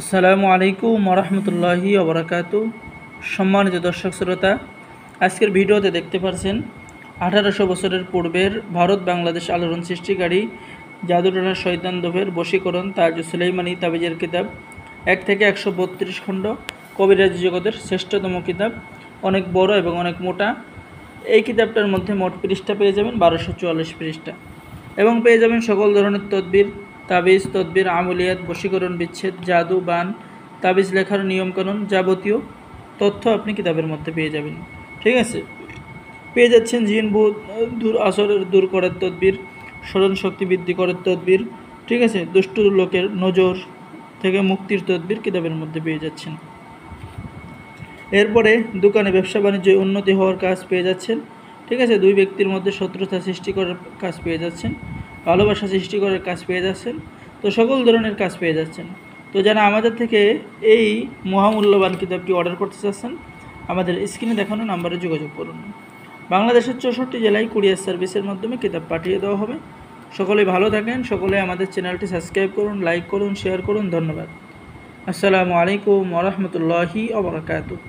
আসসালামু আলাইকুম ওরহমতুল্লাহি ওবরাকাতু। সম্মানিত দর্শক শ্রোতা, আজকের ভিডিওতে দেখতে পাচ্ছেন 1800 বছরের পূর্বের ভারত বাংলাদেশ আলোড়ন সৃষ্টিকারী জাদুটনার শয়তান দোভের বশীকরণ তাজ সুলাইমানি তাবিজের কিতাব 1 থেকে 132 খণ্ড, কবিরাজি জগতের শ্রেষ্ঠতম কিতাব, অনেক বড় এবং অনেক মোটা। এই কিতাবটার মধ্যে মোট পৃষ্ঠা পেয়ে যাবেন 1244 পৃষ্ঠা, এবং পেয়ে যাবেন সকল ধরনের তদবির, তাবিজ, তদবির, আমলিয়াত, বশীকরণ, বিচ্ছেদ, জাদু, বান, তাবিজ লেখার নিয়মকানুন, যাবতীয় তথ্য আপনি কিতাবের মধ্যে পেয়ে যাবেন। ঠিক আছে, পেয়ে যাচ্ছেন জিন ভূত দূর আসরের দূর করার তদবির, স্মরণ শক্তি বৃদ্ধি করার তদবির। ঠিক আছে, দুষ্ট লোকের নজর থেকে মুক্তির তদবির কিতাবের মধ্যে পেয়ে যাচ্ছেন। এরপরে দোকানে ব্যবসা বাণিজ্যে উন্নতি হওয়ার কাজ পেয়ে যাচ্ছেন। ঠিক আছে, দুই ব্যক্তির মধ্যে শত্রুতা সৃষ্টি করার কাজ পেয়ে যাচ্ছেন, ভালোবাসা সৃষ্টি করার কাজ পেয়ে যাচ্ছেন। তো সকল ধরনের কাজ পেয়ে যাচ্ছেন। তো যারা আমাদের থেকে এই মহামূল্যবান কিতাবটি অর্ডার করতে চাচ্ছেন, আমাদের স্ক্রিনে দেখানো নাম্বারে যোগাযোগ করুন। বাংলাদেশের 64 জেলায় কুরিয়ার সার্ভিসের মাধ্যমে কিতাব পাঠিয়ে দেওয়া হবে। সকলে ভালো থাকেন, সকলে আমাদের চ্যানেলটি সাবস্ক্রাইব করুন, লাইক করুন, শেয়ার করুন। ধন্যবাদ। আসসালামু আলাইকুম ওরহমতুল্লাহি ওবরাকাতুহু।